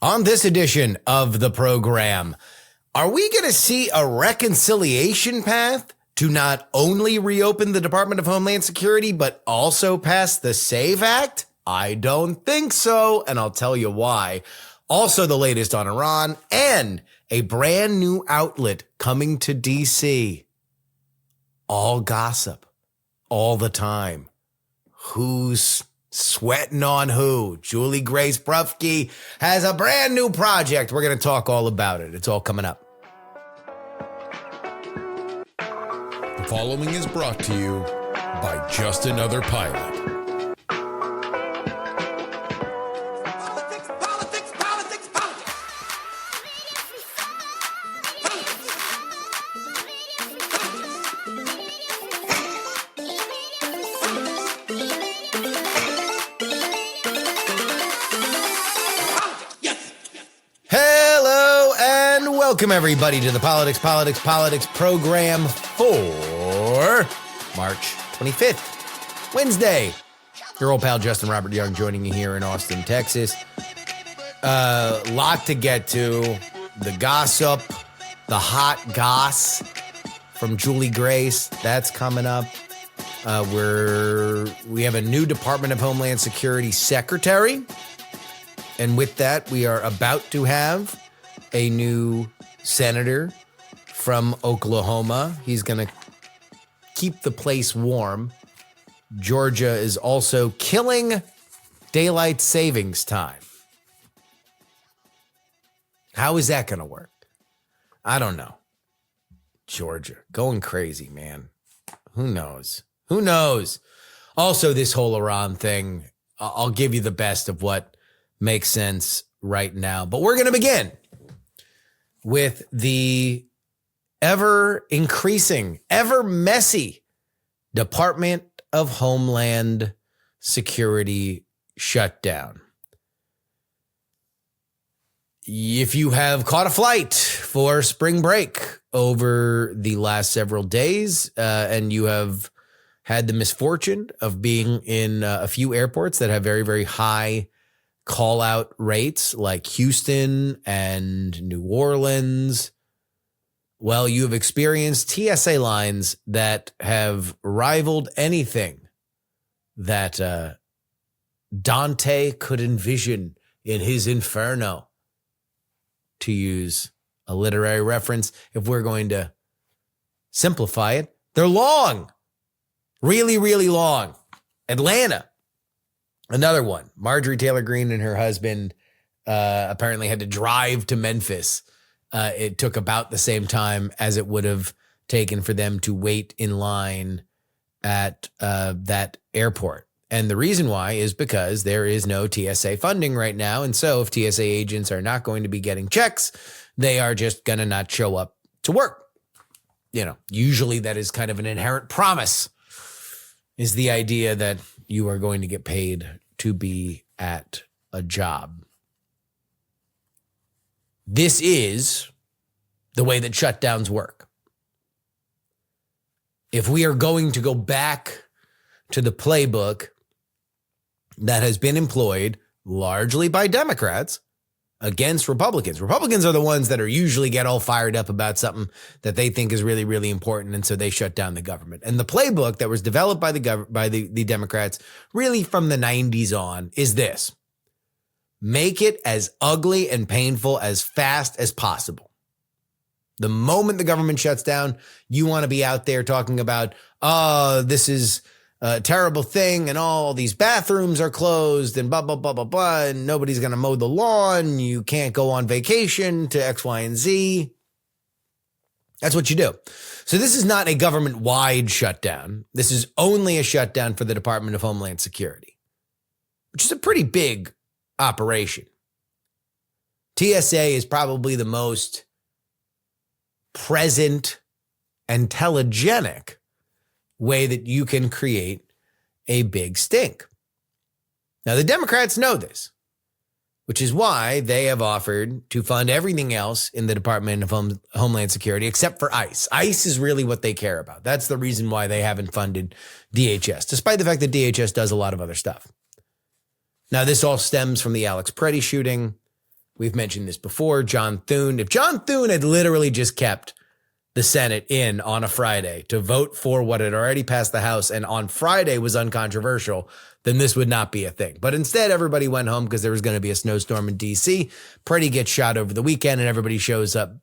On this edition of the program, are we going to see a reconciliation path to not only reopen the Department of Homeland Security, but also pass the SAVE Act? I don't think so, and I'll tell you why. Also, the latest on Iran and a brand new outlet coming to D.C. All gossip, all the time. Who's sweating on who? Juliegrace Brufke has a brand new project. We're going to talk all about it. It's all coming up. The following is brought to you by Just Another Pilot. Welcome, everybody, to the Politics program for March 25th, Wednesday. Your old pal, Justin Robert Young, joining you here in Austin, Texas. Lot to get to. The gossip, the hot goss from Juliegrace. That's coming up. We have a new Department of Homeland Security secretary. And with that, we are about to have a new senator from Oklahoma. He's going to keep the place warm. Georgia is also killing daylight savings time. How is that going to work? I don't know. Georgia, going crazy, man. Who knows? Who knows? Also, this whole Iran thing, I'll give you the best of what makes sense right now. But we're going to begin with the ever-increasing, ever-messy Department of Homeland Security shutdown. If you have caught a flight for spring break over the last several days, and you have had the misfortune of being in a few airports that have very, very high call out rates like Houston and New Orleans, well, you have experienced TSA lines that have rivaled anything that Dante could envision in his Inferno, to use a literary reference. If we're going to simplify it, they're long, really, really long. Atlanta. Another one, Marjorie Taylor Greene and her husband apparently had to drive to Memphis. It took about the same time as it would have taken for them to wait in line at that airport. And the reason why is because there is no TSA funding right now. And so if TSA agents are not going to be getting checks, they are just going to not show up to work. You know, usually that is kind of an inherent promise, is the idea that you are going to get paid to be at a job. This is the way that shutdowns work. If we are going to go back to the playbook that has been employed largely by Democrats against Republicans. Republicans are the ones that are usually get all fired up about something that they think is really, really important, and so they shut down the government. And the playbook that was developed by the Democrats really from the 90s on is this: make it as ugly and painful as fast as possible. The moment the government shuts down, you want to be out there talking about, oh, this is a terrible thing, and all these bathrooms are closed, and blah, blah, blah, blah, blah, and nobody's going to mow the lawn. You can't go on vacation to X, Y, and Z. That's what you do. So this is not a government-wide shutdown. This is only a shutdown for the Department of Homeland Security, which is a pretty big operation. TSA is probably the most present and telegenic way that you can create a big stink. Now, the Democrats know this, which is why they have offered to fund everything else in the Department of Homeland Security except for ICE. ICE is really what they care about. That's the reason why they haven't funded DHS, despite the fact that DHS does a lot of other stuff. Now, this all stems from the Alex Preddy shooting. We've mentioned this before. John Thune. If John Thune had literally just kept the Senate in on a Friday to vote for what had already passed the House and on Friday was uncontroversial, then this would not be a thing. But instead, everybody went home because there was going to be a snowstorm in D.C. Pretty gets shot over the weekend and everybody shows up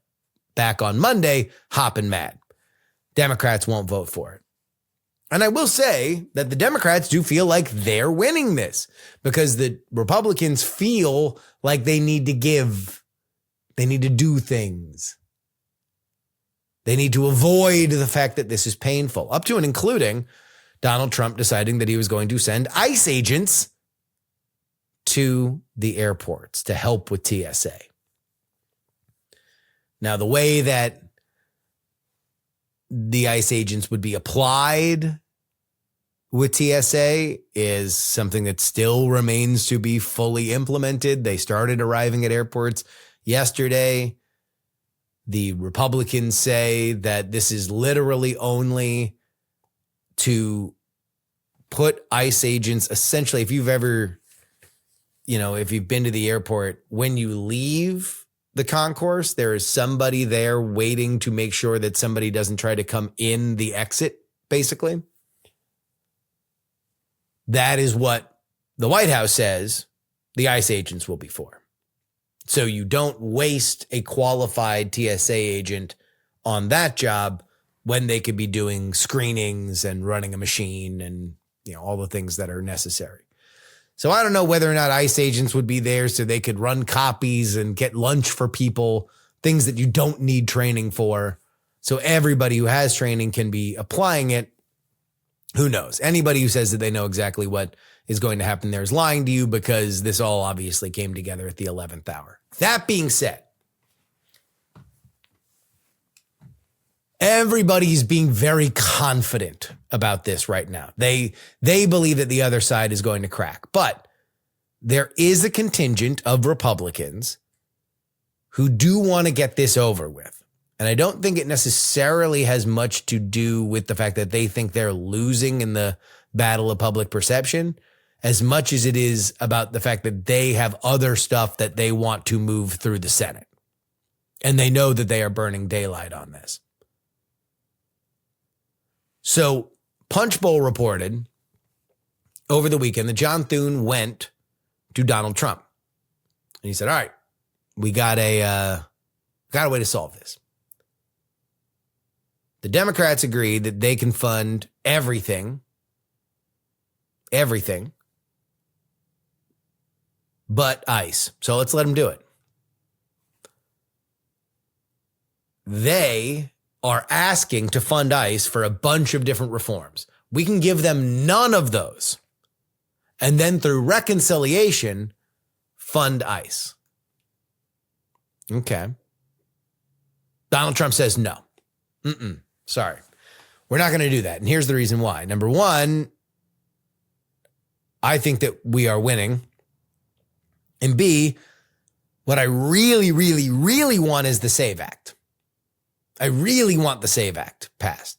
back on Monday hopping mad. Democrats won't vote for it. And I will say that the Democrats do feel like they're winning this because the Republicans feel like they need to give. They need to do things. They need to avoid the fact that this is painful, up to and including Donald Trump deciding that he was going to send ICE agents to the airports to help with TSA. Now, the way that the ICE agents would be applied with TSA is something that still remains to be fully implemented. They started arriving at airports yesterday. The Republicans say that this is literally only to put ICE agents, essentially, if you've ever, if you've been to the airport, when you leave the concourse, there is somebody there waiting to make sure that somebody doesn't try to come in the exit, basically. That is what the White House says the ICE agents will be for. So you don't waste a qualified TSA agent on that job when they could be doing screenings and running a machine and, all the things that are necessary. So I don't know whether or not ICE agents would be there so they could run copies and get lunch for people, things that you don't need training for. So everybody who has training can be applying it. Who knows? Anybody who says that they know exactly what is going to happen there is lying to you because this all obviously came together at the 11th hour. That being said, everybody's being very confident about this right now. They believe that the other side is going to crack. But there is a contingent of Republicans who do want to get this over with. And I don't think it necessarily has much to do with the fact that they think they're losing in the battle of public perception, as much as it is about the fact that they have other stuff that they want to move through the Senate. And they know that they are burning daylight on this. So Punchbowl reported over the weekend that John Thune went to Donald Trump. And he said, all right, we got a way to solve this. The Democrats agreed that they can fund everything, but ICE. So let's let them do it. They are asking to fund ICE for a bunch of different reforms. We can give them none of those. And then through reconciliation, fund ICE. Okay. Donald Trump says no. Sorry. We're not going to do that. And here's the reason why. Number one, I think that we are winning. And B, what I really, really, really want is the SAVE Act. I really want the SAVE Act passed.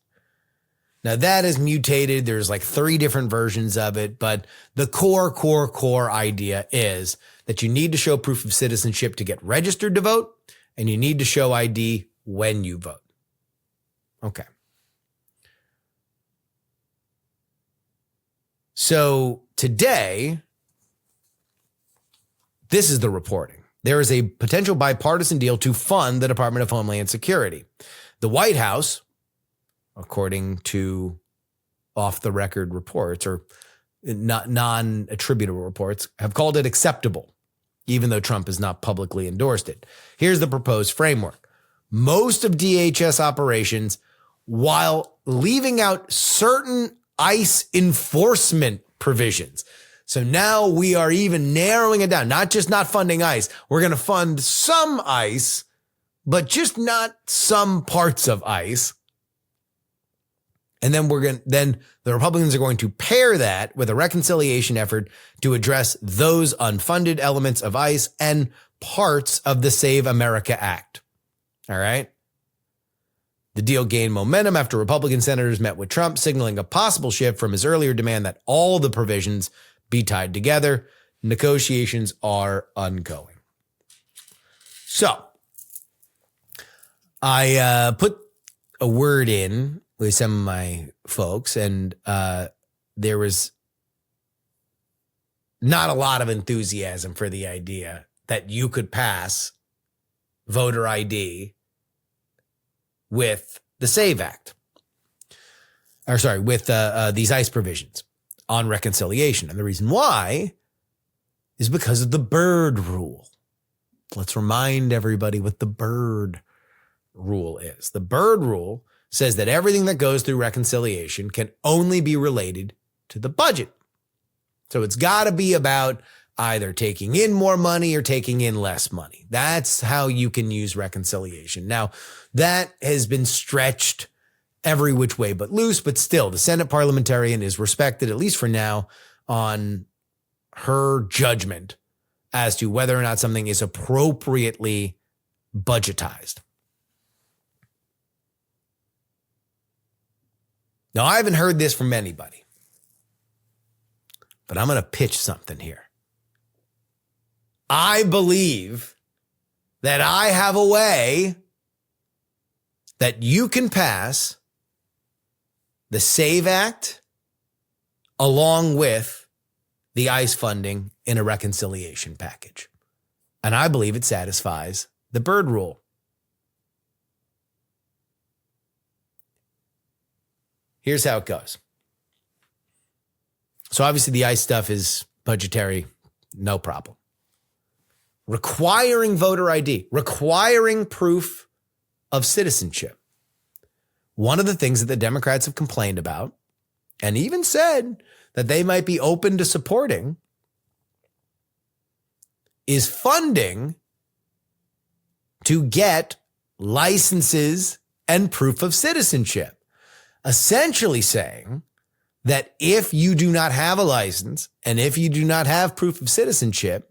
Now that is mutated. There's like 3 different versions of it, but the core idea is that you need to show proof of citizenship to get registered to vote, and you need to show ID when you vote. Okay. So today, this is the reporting. There is a potential bipartisan deal to fund the Department of Homeland Security. The White House, according to off-the-record reports or non-attributable reports, have called it acceptable, even though Trump has not publicly endorsed it. Here's the proposed framework. Most of DHS operations, while leaving out certain ICE enforcement provisions. So now we are even narrowing it down, not just not funding ICE. We're going to fund some ICE, but just not some parts of ICE. And then the Republicans are going to pair that with a reconciliation effort to address those unfunded elements of ICE and parts of the Save America Act. All right. The deal gained momentum after Republican senators met with Trump, signaling a possible shift from his earlier demand that all the provisions be tied together. Negotiations are ongoing. So I put a word in with some of my folks, and there was not a lot of enthusiasm for the idea that you could pass voter ID with the SAVE Act. Or sorry, with these ICE provisions on reconciliation. And the reason why is because of the Byrd rule. Let's remind everybody what the Byrd rule is. The Byrd rule says that everything that goes through reconciliation can only be related to the budget. So it's got to be about either taking in more money or taking in less money. That's how you can use reconciliation. Now, that has been stretched every which way but loose, but still, the Senate parliamentarian is respected, at least for now, on her judgment as to whether or not something is appropriately budgetized. Now, I haven't heard this from anybody, but I'm going to pitch something here. I believe that I have a way that you can pass the SAVE Act along with the ICE funding in a reconciliation package. And I believe it satisfies the Byrd rule. Here's how it goes. So obviously the ICE stuff is budgetary, no problem. Requiring voter ID, requiring proof of citizenship. One of the things that the Democrats have complained about, and even said that they might be open to supporting, is funding to get licenses and proof of citizenship. Essentially saying that if you do not have a license and if you do not have proof of citizenship,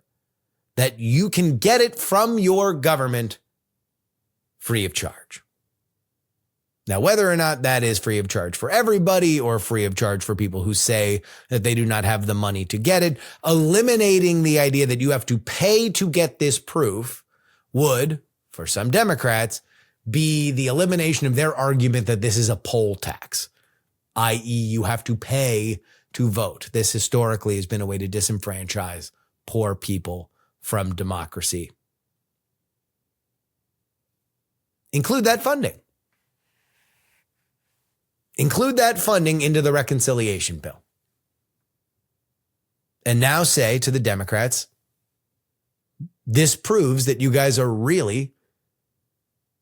that you can get it from your government free of charge. Now, whether or not that is free of charge for everybody or free of charge for people who say that they do not have the money to get it, eliminating the idea that you have to pay to get this proof would, for some Democrats, be the elimination of their argument that this is a poll tax, i.e. you have to pay to vote. This historically has been a way to disenfranchise poor people from democracy. Include that funding. Include that funding into the reconciliation bill. And now say to the Democrats, this proves that you guys are really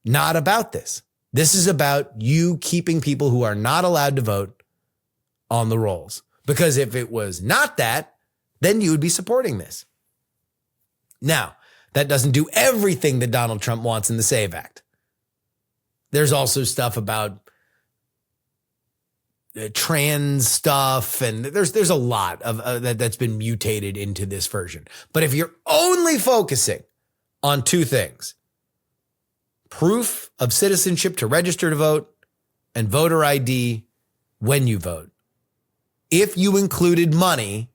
not about this. This is about you keeping people who are not allowed to vote on the rolls. Because if it was not that, then you would be supporting this. Now, that doesn't do everything that Donald Trump wants in the SAVE Act. There's also stuff about trans stuff, and there's a lot of that's been mutated into this version. But if you're only focusing on two things, proof of citizenship to register to vote and voter ID when you vote, if you included money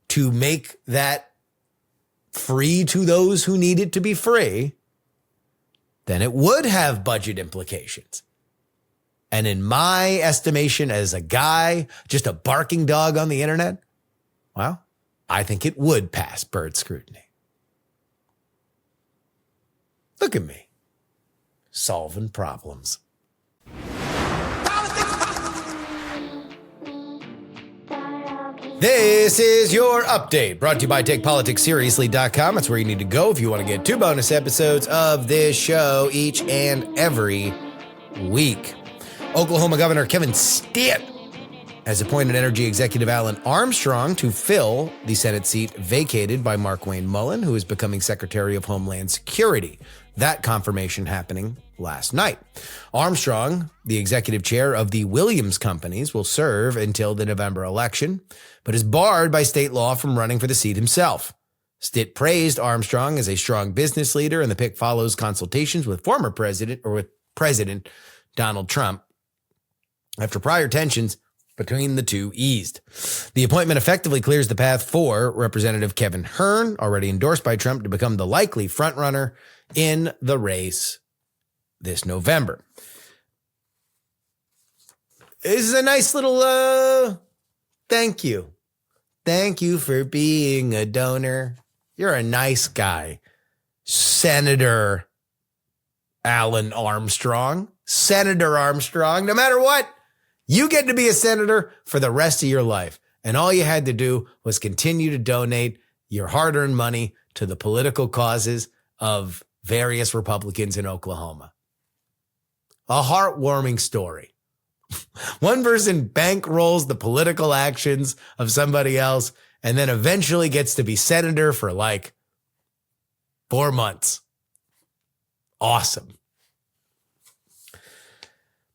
to make that free to those who need it to be free, then it would have budget implications. And in my estimation as a guy, just a barking dog on the internet, well, I think it would pass Byrd scrutiny. Look at me, solving problems. This is your update, brought to you by TakePoliticsSeriously.com. That's where you need to go if you want to get 2 bonus episodes of this show each and every week. Oklahoma Governor Kevin Stitt has appointed Energy Executive Alan Armstrong to fill the Senate seat vacated by Markwayne Mullin, who is becoming Secretary of Homeland Security. That confirmation happening last night. Armstrong, the executive chair of the Williams Companies, will serve until the November election, but is barred by state law from running for the seat himself. Stitt praised Armstrong as a strong business leader, and the pick follows consultations with President Donald Trump after prior tensions between the two eased. The appointment effectively clears the path for Representative Kevin Hern, already endorsed by Trump, to become the likely frontrunner in the race this November. This is a nice little thank you. Thank you for being a donor. You're a nice guy. Senator Alan Armstrong. Senator Armstrong, no matter what, you get to be a senator for the rest of your life. And all you had to do was continue to donate your hard-earned money to the political causes of various Republicans in Oklahoma. A heartwarming story. One person bankrolls the political actions of somebody else and then eventually gets to be senator for like 4 months. Awesome.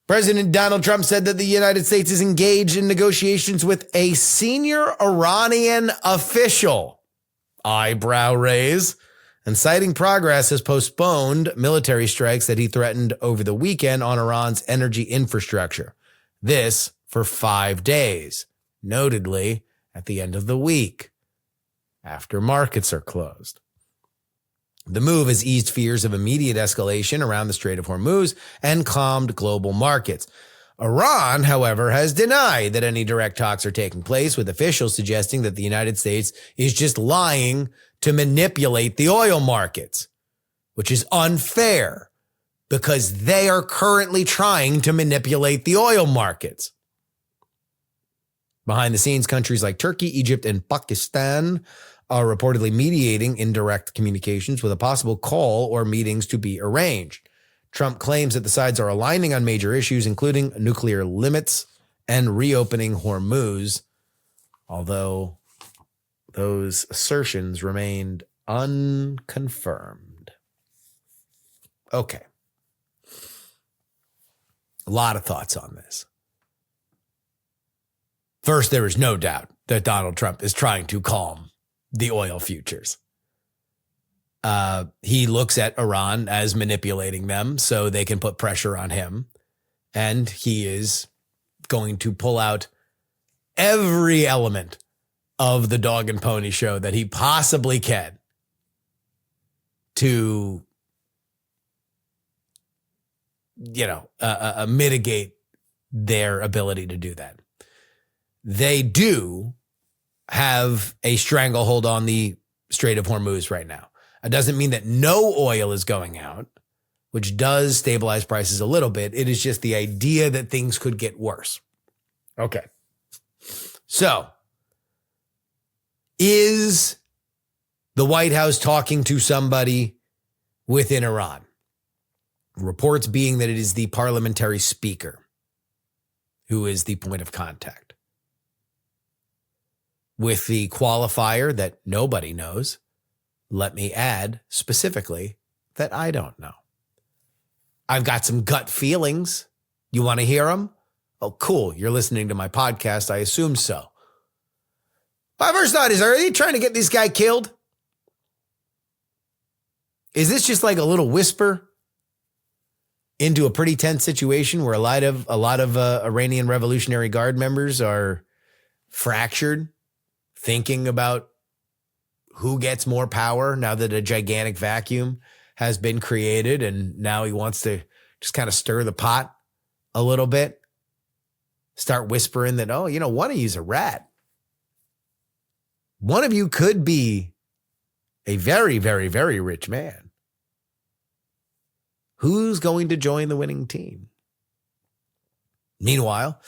President Donald Trump said that the United States is engaged in negotiations with a senior Iranian official. Eyebrow raise. And citing progress, has postponed military strikes that he threatened over the weekend on Iran's energy infrastructure. This for 5 days, notedly at the end of the week, after markets are closed. The move has eased fears of immediate escalation around the Strait of Hormuz and calmed global markets. Iran, however, has denied that any direct talks are taking place, with officials suggesting that the United States is just lying to manipulate the oil markets, which is unfair because they are currently trying to manipulate the oil markets. Behind the scenes, countries like Turkey, Egypt, and Pakistan are reportedly mediating indirect communications with a possible call or meetings to be arranged. Trump claims that the sides are aligning on major issues, including nuclear limits and reopening Hormuz, although those assertions remained unconfirmed. Okay. A lot of thoughts on this. First, there is no doubt that Donald Trump is trying to calm the oil futures. He looks at Iran as manipulating them so they can put pressure on him. And he is going to pull out every element of the dog and pony show that he possibly can to, mitigate their ability to do that. They do have a stranglehold on the Strait of Hormuz right now. It doesn't mean that no oil is going out, which does stabilize prices a little bit. It is just the idea that things could get worse. Okay. So, is the White House talking to somebody within Iran? Reports being that it is the parliamentary speaker who is the point of contact. With the qualifier that nobody knows, let me add specifically that I don't know. I've got some gut feelings. You want to hear them? Oh, cool. You're listening to my podcast. I assume so. My first thought is, are they trying to get this guy killed? Is this just like a little whisper into a pretty tense situation where a lot of Iranian Revolutionary Guard members are fractured, thinking about who gets more power now that a gigantic vacuum has been created, and now he wants to just kind of stir the pot a little bit, start whispering that, one of you's a rat. One of you could be a very, very, very rich man. Who's going to join the winning team? Meanwhile,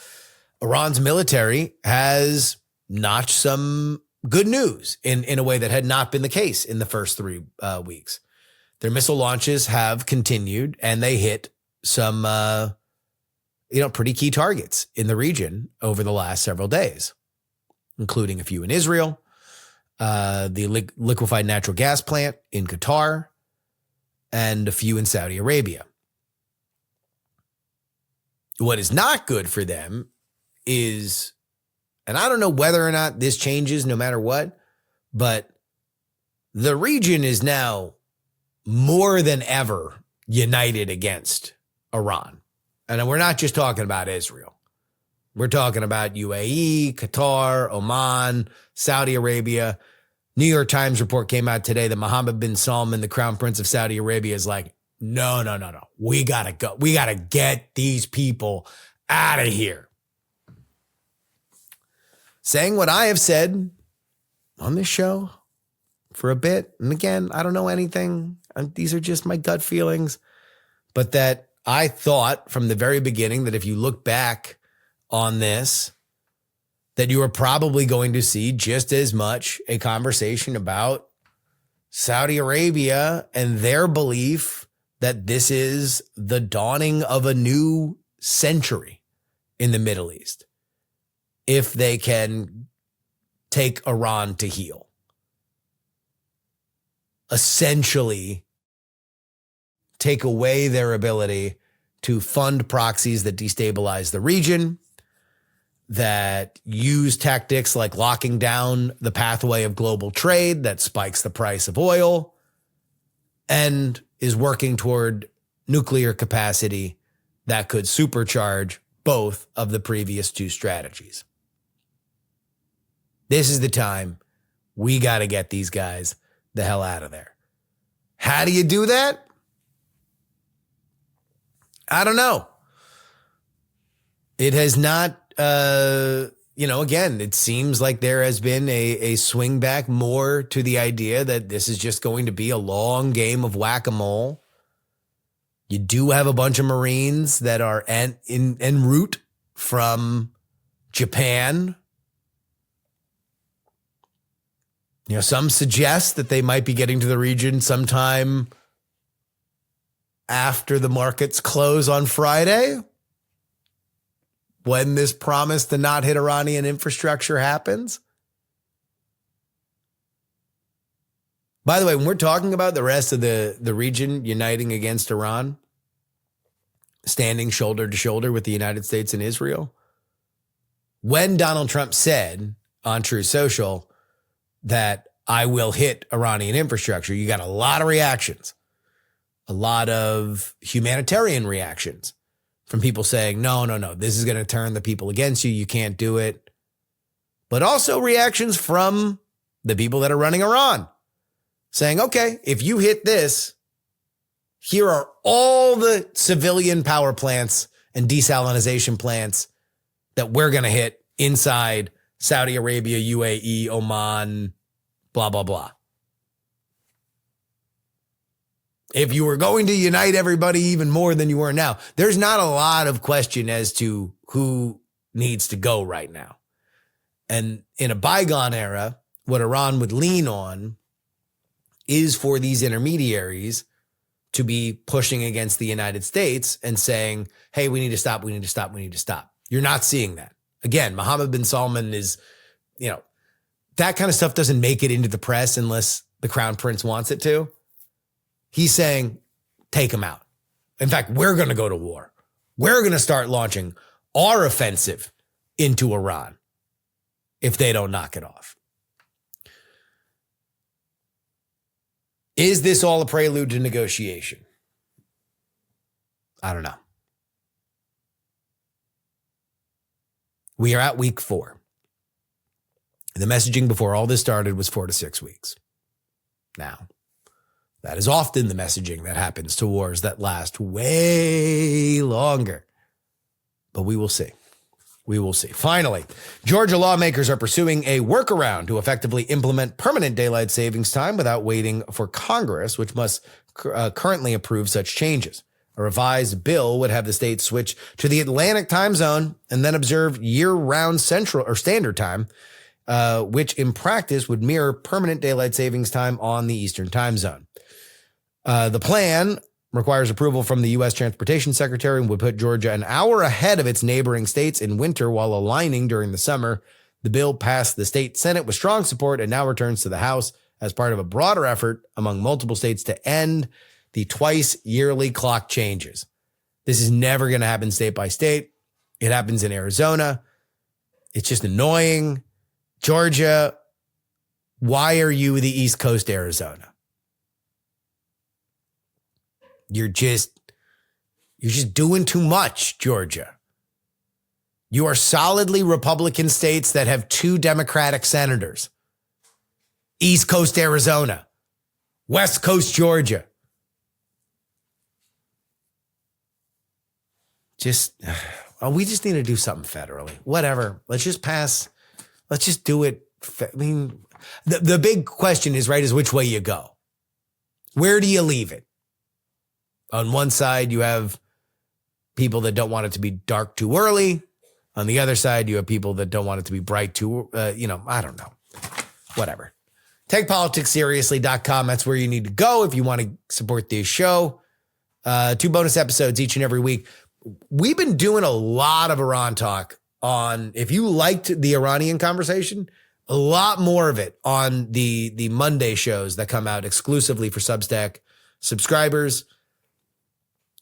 Iran's military has notched some good news in a way that had not been the case in the first 3 weeks. Their missile launches have continued, and they hit some, pretty key targets in the region over the last several days, including a few in Israel, the liquefied natural gas plant in Qatar, and a few in Saudi Arabia. What is not good for them is, and I don't know whether or not this changes no matter what, but the region is now more than ever united against Iran. And we're not just talking about Israel. We're talking about UAE, Qatar, Oman, Saudi Arabia. New York Times report came out today that Mohammed bin Salman, the crown prince of Saudi Arabia, is like, no. We got to go. We got to get these people out of here. Saying what I have said on this show for a bit. And again, I don't know anything. These are just my gut feelings. But that I thought from the very beginning that if you look back on this, that you are probably going to see just as much a conversation about Saudi Arabia and their belief that this is the dawning of a new century in the Middle East, if they can take Iran to heel. Essentially, take away their ability to fund proxies that destabilize the region, that use tactics like locking down the pathway of global trade that spikes the price of oil, and is working toward nuclear capacity that could supercharge both of the previous two strategies. This is the time we got to get these guys the hell out of there. How do you do that? I don't know. It has not, again, it seems like there has been a swing back more to the idea that this is just going to be a long game of whack-a-mole. You do have a bunch of Marines that are en route from Japan. Some suggest that they might be getting to the region sometime after the markets close on Friday, when this promise to not hit Iranian infrastructure happens. By the way, when we're talking about the rest of the region uniting against Iran, standing shoulder to shoulder with the United States and Israel, when Donald Trump said on Truth Social that I will hit Iranian infrastructure, you got a lot of reactions, a lot of humanitarian reactions from people saying, no, this is going to turn the people against you. You can't do it. But also reactions from the people that are running Iran saying, okay, if you hit this, here are all the civilian power plants and desalinization plants that we're going to hit inside Saudi Arabia, UAE, Oman, blah, blah, blah. If you were going to unite everybody even more than you were now, there's not a lot of question as to who needs to go right now. And in a bygone era, what Iran would lean on is for these intermediaries to be pushing against the United States and saying, hey, we need to stop, we need to stop, we need to stop. You're not seeing that. Again, Mohammed bin Salman is, that kind of stuff doesn't make it into the press unless the crown prince wants it to. He's saying, take them out. In fact, we're going to go to war. We're going to start launching our offensive into Iran if they don't knock it off. Is this all a prelude to negotiation? I don't know. We are at week 4. The messaging before all this started was 4 to 6 weeks. Now, that is often the messaging that happens to wars that last way longer. But we will see. We will see. Finally, Georgia lawmakers are pursuing a workaround to effectively implement permanent daylight savings time without waiting for Congress, which must currently approve such changes. A revised bill would have the state switch to the Atlantic time zone and then observe year-round Central or Standard Time, which in practice would mirror permanent daylight savings time on the Eastern time zone. The plan requires approval from the U.S. Transportation Secretary and would put Georgia an hour ahead of its neighboring states in winter while aligning during the summer. The bill passed the state Senate with strong support and now returns to the House as part of a broader effort among multiple states to end the twice-yearly clock changes. This is never going to happen state by state. It happens in Arizona. It's just annoying. Georgia, why are you the East Coast Arizona? You're just doing too much, Georgia. You are solidly Republican states that have 2 Democratic senators. East Coast Arizona, West Coast Georgia. We just need to do something federally. Whatever. Let's just pass. Let's just do it. I mean, the big question is which way you go. Where do you leave it? On one side, you have people that don't want it to be dark too early. On the other side, you have people that don't want it to be bright too, I don't know. Whatever. TakePoliticsSeriously.com. That's where you need to go if you want to support this show. 2 bonus episodes each and every week. We've been doing a lot of Iran talk on, if you liked the Iranian conversation, a lot more of it on the Monday shows that come out exclusively for Substack subscribers,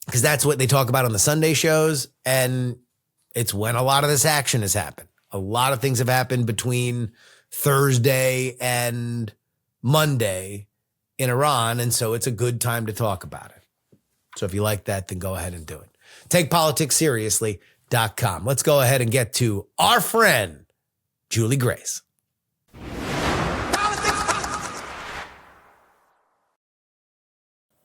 because that's what they talk about on the Sunday shows. And it's when a lot of this action has happened. A lot of things have happened between Thursday and Monday in Iran. And so it's a good time to talk about it. So if you like that, then go ahead and do it. TakePoliticsSeriously.com. Let's go ahead and get to our friend, Julie Grace.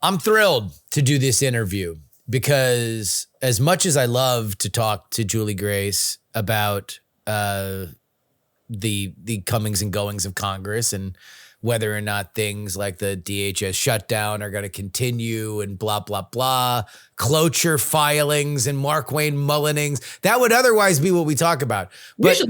I'm thrilled to do this interview because as much as I love to talk to Julie Grace about the comings and goings of Congress and whether or not things like the DHS shutdown are going to continue and blah, blah, blah, cloture filings and Mark Wayne Mullenings, that would otherwise be what we talk about. But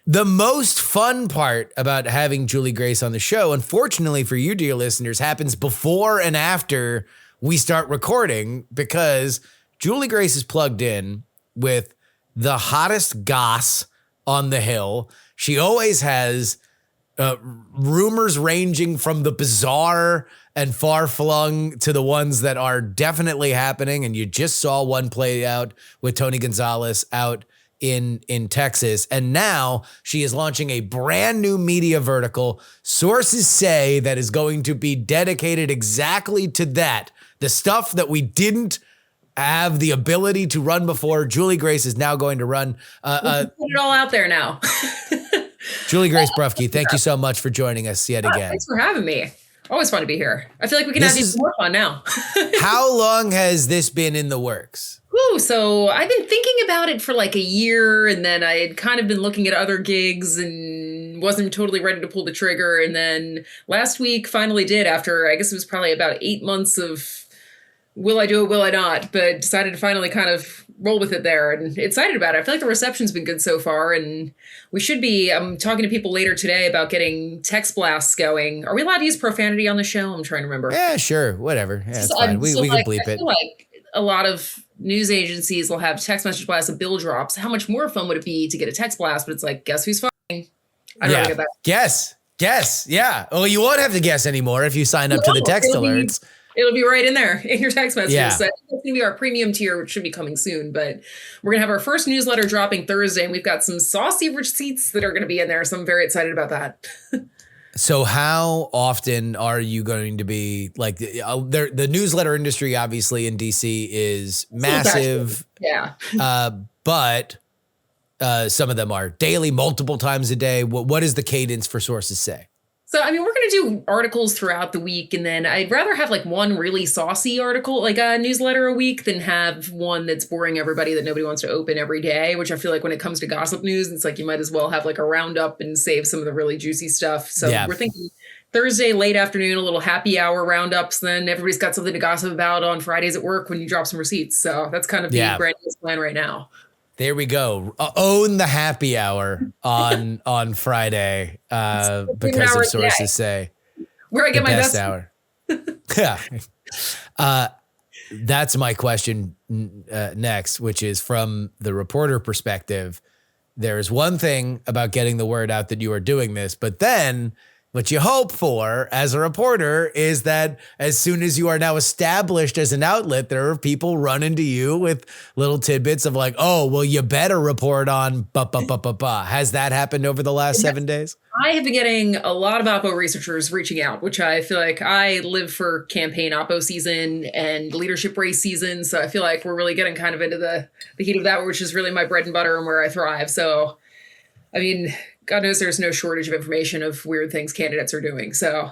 the most fun part about having Julie Grace on the show, unfortunately for you, dear listeners, happens before and after we start recording, because Julie Grace is plugged in with the hottest goss on the Hill. She always has rumors ranging from the bizarre and far-flung to the ones that are definitely happening. And you just saw one play out with Tony Gonzalez out in Texas. And now she is launching a brand new media vertical, sources say, that is going to be dedicated exactly to that. The stuff that we didn't have the ability to run before, Julie Grace is now going to run. Put it all out there now. Juliegrace Brufke, thank you so much for joining us yet again. Thanks for having me. Always fun to be here. I feel like we can have even more fun now. How long has this been in the works? So I've been thinking about it for like a year, and then I had kind of been looking at other gigs and wasn't totally ready to pull the trigger. And then last week finally did, after I guess it was probably about 8 months of will I do it, will I not? But decided to finally kind of roll with it there and excited about it. I feel like the reception's been good so far, and we should be, I'm talking to people later today about getting text blasts going. Are we allowed to use profanity on the show? I'm trying to remember. Yeah, sure. Whatever. Yeah, it's fine. We can bleep it. I feel like a lot of news agencies will have text message blasts of bill drops. How much more fun would it be to get a text blast? But it's like, guess who's fucking? I don't know that. Guess. Yeah. Well, you won't have to guess anymore if you sign up to the text alerts. It'll be right in there in your text messages. Yeah. So I think it's going to be our premium tier, which should be coming soon. But we're going to have our first newsletter dropping Thursday, and we've got some saucy receipts that are going to be in there. So I'm very excited about that. So how often are you going to be like the newsletter industry, obviously in DC is massive. Yeah. But some of them are daily, multiple times a day. What is the cadence for sources say? So, I mean, we're going to do articles throughout the week, and then I'd rather have like one really saucy article, like a newsletter a week, than have one that's boring everybody that nobody wants to open every day, which I feel like when it comes to gossip news, it's like you might as well have like a roundup and save some of the really juicy stuff. So we're thinking Thursday, late afternoon, a little happy hour roundups. Then everybody's got something to gossip about on Fridays at work when you drop some receipts. So that's kind of the grandiose plan right now. There we go. Own the happy hour on Friday because of sources say. Where I get my best hour. Yeah. That's my question next, which is from the reporter perspective. There's one thing about getting the word out that you are doing this, but then what you hope for as a reporter is that as soon as you are now established as an outlet, there are people running to you with little tidbits of like, oh, well, you better report on ba. Has that happened over the last 7 days? I have been getting a lot of Oppo researchers reaching out, which I feel like I live for campaign Oppo season and leadership race season. So I feel like we're really getting kind of into the heat of that, which is really my bread and butter and where I thrive. So, I mean, God knows there's no shortage of information of weird things candidates are doing. So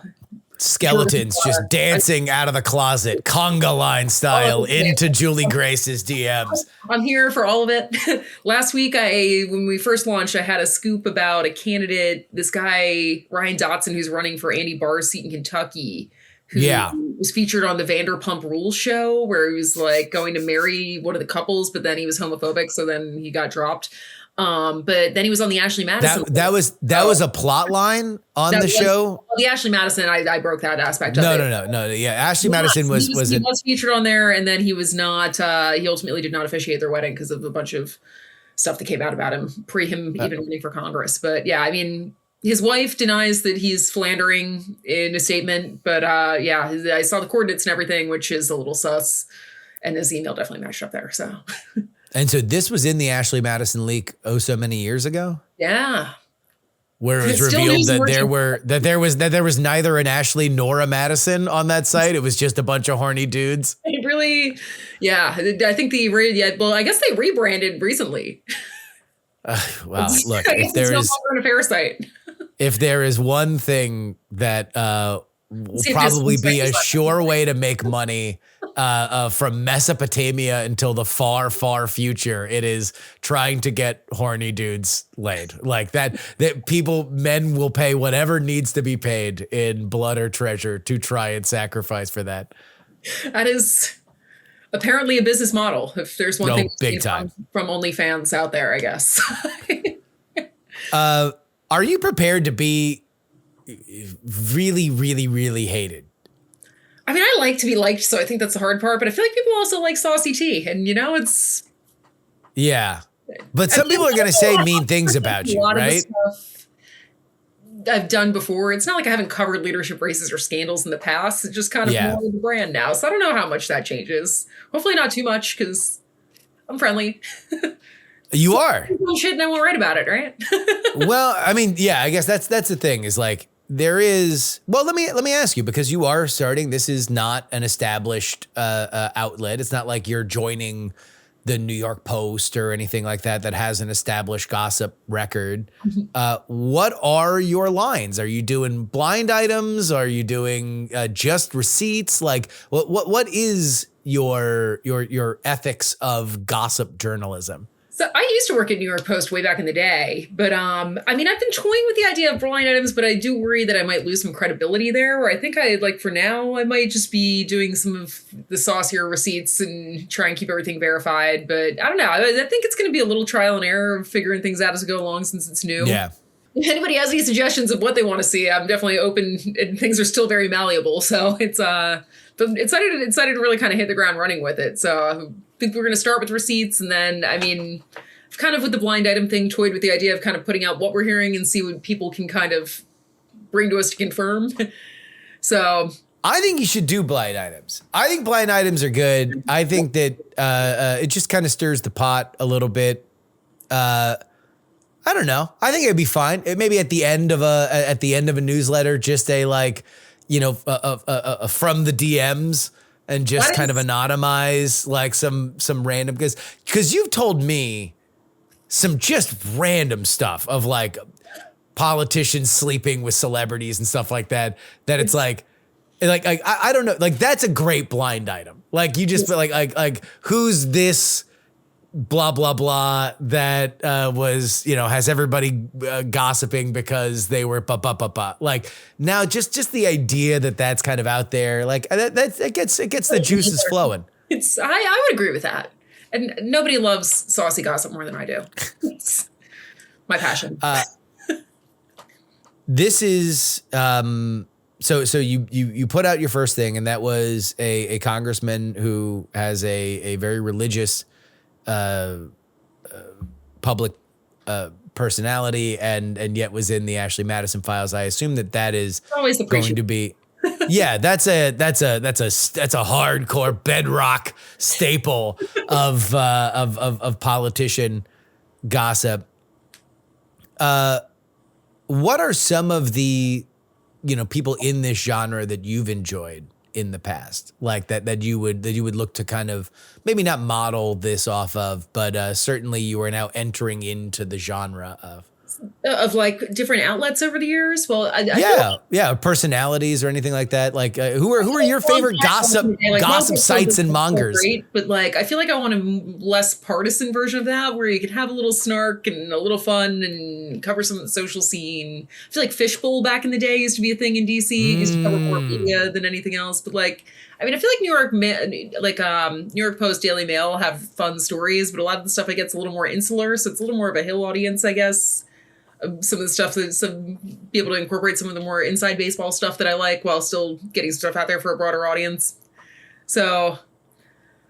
skeletons just dancing out of the closet, conga line style, into Juliegrace's DMs. I'm here for all of it. Last week, when we first launched, I had a scoop about a candidate, this guy, Ryan Dotson, who's running for Andy Barr's seat in Kentucky, who was featured on the Vanderpump Rules show, where he was like going to marry one of the couples, but then he was homophobic, so then he got dropped. But then he was on the Ashley Madison. That was a plot line on the show. Well, the Ashley Madison, I broke that aspect of it. No. Yeah, Ashley Madison was featured on there, and then he was not. He ultimately did not officiate their wedding because of a bunch of stuff that came out about him pre him even running for Congress. But yeah, I mean, his wife denies that he's philandering in a statement. But yeah, I saw the coordinates and everything, which is a little sus, and his email definitely matched up there. So. And so this was in the Ashley Madison leak so many years ago? Yeah. Where it was revealed that there was neither an Ashley nor a Madison on that site. It was just a bunch of horny dudes. It really, yeah. I think I guess they rebranded recently. Wow. Look, if there is no longer an affair site. If there is one thing that will probably be a sure way to make money from Mesopotamia until the far, far future, it is trying to get horny dudes laid. Like that men will pay whatever needs to be paid in blood or treasure to try and sacrifice for that. That is apparently a business model. If there's one thing big time from OnlyFans out there, I guess. Are you prepared to be really, really, really hated? I mean, I like to be liked, so I think that's the hard part, but I feel like people also like saucy tea, and it's... Yeah. But some people are going to say mean things about you, right? Of the stuff I've done before. It's not like I haven't covered leadership races or scandals in the past. It's just kind of more of the brand now. So I don't know how much that changes. Hopefully not too much, because I'm friendly. You are. Shit, and I won't write about it, right? Well, I mean, yeah, I guess that's the thing is like, there is, well, let me ask you, because you are starting, this is not an established outlet. It's not like you're joining the New York Post or anything like that has an established gossip record. What are your lines? Are you doing blind items? Are you doing just receipts? Like what is your ethics of gossip journalism? So I used to work at New York Post way back in the day, but I mean, I've been toying with the idea of blind items, but I do worry that I might lose some credibility there, where I think for now, I might just be doing some of the saucier receipts and try and keep everything verified. But I don't know. I think it's going to be a little trial and error of figuring things out as we go along since it's new. Yeah. If anybody has any suggestions of what they want to see, I'm definitely open, and things are still very malleable. So it's but excited to really kind of hit the ground running with it. So I think we're going to start with receipts, and then, I mean, I've kind of with the blind item thing toyed with the idea of kind of putting out what we're hearing and see what people can kind of bring to us to confirm. So I think you should do blind items. I think blind items are good. I think that it just kind of stirs the pot a little bit. I don't know. I think it'd be fine. Maybe at the end of a newsletter, just a from the DMs, and just kind of anonymize like some random, because you've told me some just random stuff of like politicians sleeping with celebrities and stuff like that it's like I don't know, like that's a great blind item. Like you just like who's this blah blah blah that was has everybody gossiping because they were like, now just the idea that that's kind of out there, like it gets the juices flowing. I would agree with that, and nobody loves saucy gossip more than I do. It's my passion. This is so you put out your first thing, and that was a congressman who has a very religious public personality and yet was in the Ashley Madison files. I assume that is always the going to be. Yeah, that's a hardcore bedrock staple of politician gossip. What are some of the, people in this genre that you've enjoyed in the past, like that you would look to kind of maybe not model this off of, but certainly you are now entering into the genre of like different outlets over the years? Well, personalities or anything like that. Like who are your favorite gossip sites and mongers? Great, but like I feel like I want a less partisan version of that, where you can have a little snark and a little fun and cover some of the social scene. I feel like Fishbowl back in the day used to be a thing in DC. Used to cover more media than anything else. But like, I mean, I feel like New York Post, Daily Mail have fun stories, but a lot of the stuff I get's a little more insular, so it's a little more of a Hill audience, I guess. Some of the stuff be able to incorporate some of the more inside baseball stuff that I like while still getting stuff out there for a broader audience. So,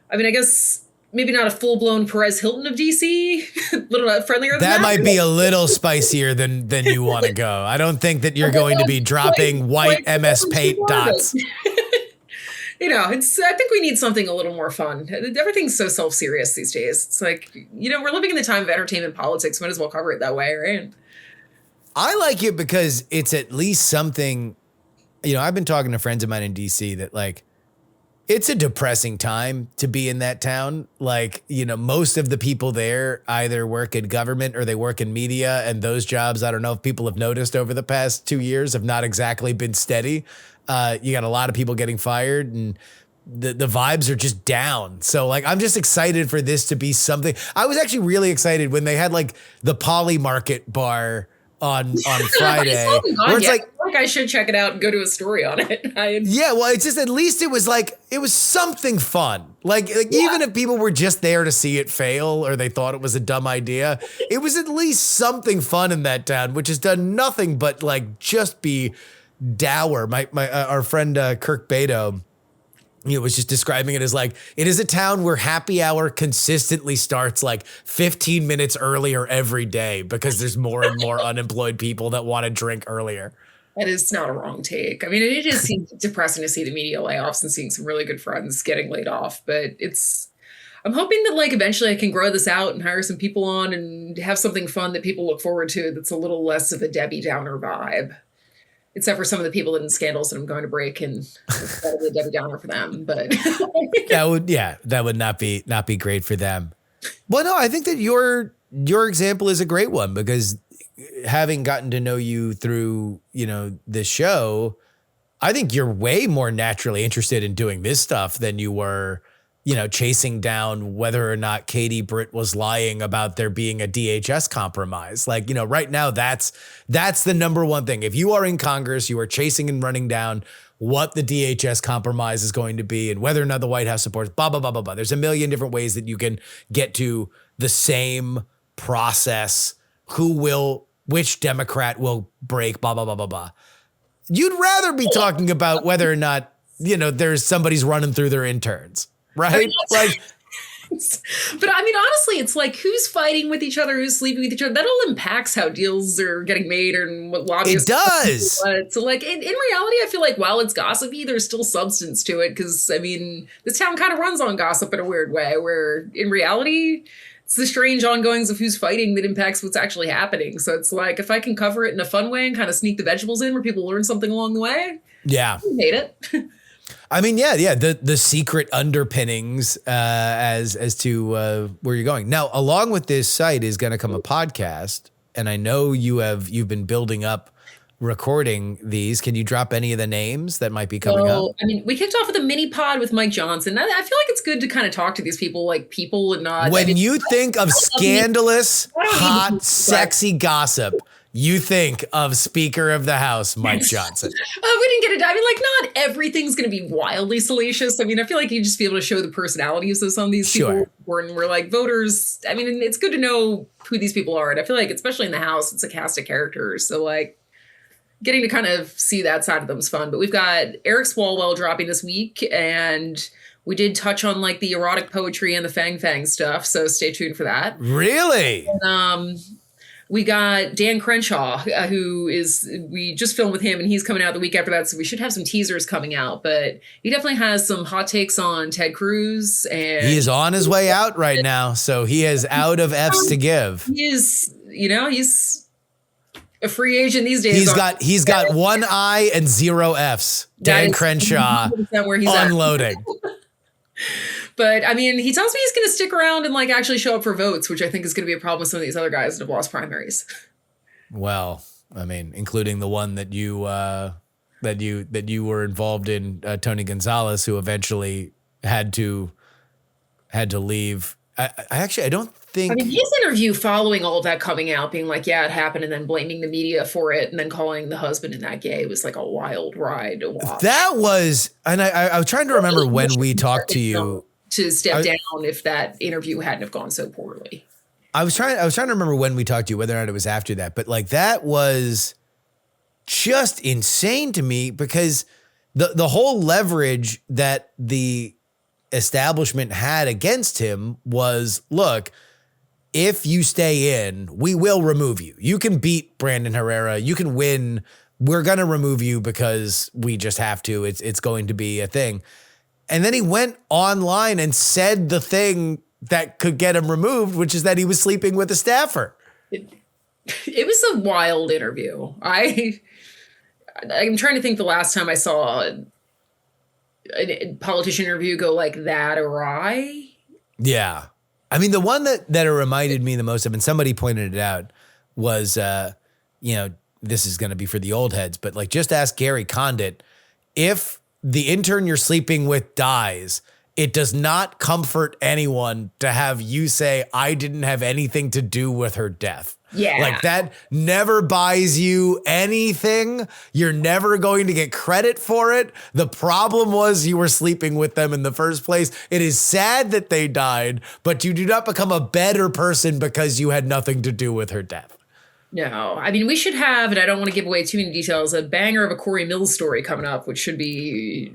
I mean, I guess maybe not a full blown Perez Hilton of DC, a little friendlier than that. That might be a little spicier than you want to go. I don't think that you're going to be dropping white MS Paint dots. I think we need something a little more fun. Everything's so self-serious these days. It's like, we're living in the time of entertainment politics. Might as well cover it that way, right? I like it because it's at least something, I've been talking to friends of mine in DC that like, it's a depressing time to be in that town. Like, most of the people there either work in government or they work in media, and those jobs, I don't know if people have noticed over the past 2 years, have not exactly been steady. You got a lot of people getting fired and the vibes are just down. So like, I'm just excited for this to be something. I was actually really excited when they had like the Poly Market bar on Friday. Where it's like I should check it out and go to a story on it. Well, it's just, at least it was something fun. Like even if people were just there to see it fail or they thought it was a dumb idea, it was at least something fun in that town, which has done nothing but like just be dour. Our friend Kirk Beto, was just describing it as like, it is a town where happy hour consistently starts like 15 minutes earlier every day because there's more and more unemployed people that want to drink earlier. That is not a wrong take. I mean, it just seems depressing to see the media layoffs and seeing some really good friends getting laid off, but I'm hoping that like eventually I can grow this out and hire some people on and have something fun that people look forward to that's a little less of a Debbie Downer vibe. Except for some of the people in scandals that I'm going to break, and that'll be a Debbie Downer for them. But that would not be great for them. Well, no, I think that your example is a great one, because having gotten to know you through, this show, I think you're way more naturally interested in doing this stuff than you were, chasing down whether or not Katie Britt was lying about there being a DHS compromise. Like, right now, that's the number one thing. If you are in Congress, you are chasing and running down what the DHS compromise is going to be and whether or not the White House supports blah, blah, blah, blah, blah. There's a million different ways that you can get to the same process. Which Democrat will break, blah, blah, blah, blah, blah. You'd rather be talking about whether or not, there's somebody's running through their interns. Right? Like, but I mean, honestly, it's like, who's fighting with each other, who's sleeping with each other. That all impacts how deals are getting made and what lobbyists. It does. So like in reality, I feel like while it's gossipy, there's still substance to it. Cause I mean, this town kind of runs on gossip in a weird way, where in reality, it's the strange ongoings of who's fighting that impacts what's actually happening. So it's like, if I can cover it in a fun way and kind of sneak the vegetables in where people learn something along the way. Yeah. I made it. I mean, the secret underpinnings as to where you're going. Now, along with this site is going to come a podcast, and I know you've been building up recording these. Can you drop any of the names that might be coming up? I mean, we kicked off with a mini pod with Mike Johnson. I feel like it's good to kind of talk to these people like people and not. When you think of scandalous, hot, sexy gossip, you think of Speaker of the House, Mike Johnson. We didn't get it. I mean, like, not everything's going to be wildly salacious. I mean, I feel like you just be able to show the personalities of some of these people. When we're like voters, I mean, it's good to know who these people are. And I feel like, especially in the House, it's a cast of characters. So, like, getting to kind of see that side of them is fun. But we've got Eric Swalwell dropping this week, and we did touch on, like, the erotic poetry and the Fang Fang stuff. So stay tuned for that. Really? And, We got Dan Crenshaw, we just filmed with him, and he's coming out the week after that. So we should have some teasers coming out, but he definitely has some hot takes on Ted Cruz, and He is on his way out right now. So he is out of F's to give. he's a free agent these days. He's got one I and 0 F's. Dan Crenshaw where he's unloading. But I mean, he tells me he's going to stick around and like actually show up for votes, which I think is going to be a problem with some of these other guys that have lost primaries. Well, I mean, including the one that you were involved in, Tony Gonzalez, who eventually had to leave. I don't think. I mean, his interview following all of that coming out, being like, "Yeah, it happened," and then blaming the media for it, and then calling the husband and that gay was like a wild ride to watch. That was, and I was trying to remember when we talked to you to step down if that interview hadn't have gone so poorly. I was trying to remember when we talked to you, whether or not it was after that, but like that was just insane to me because the whole leverage that the establishment had against him was, look, if you stay in, we will remove you. You can beat Brandon Herrera. You can win. We're going to remove you because we just have to. It's going to be a thing. And then he went online and said the thing that could get him removed, which is that he was sleeping with a staffer. It was a wild interview. I'm trying to think the last time I saw a politician interview go like that awry. Yeah. I mean, the one that it reminded me the most of, and somebody pointed it out, was, this is going to be for the old heads, but like just ask Gary Condit, if the intern you're sleeping with dies, it does not comfort anyone to have you say, I didn't have anything to do with her death. Yeah. Like that never buys you anything. You're never going to get credit for it. The problem was you were sleeping with them in the first place. It is sad that they died, but you do not become a better person because you had nothing to do with her death. No, I mean, we should have, and I don't want to give away too many details, a banger of a Corey Mills story coming up, which should be...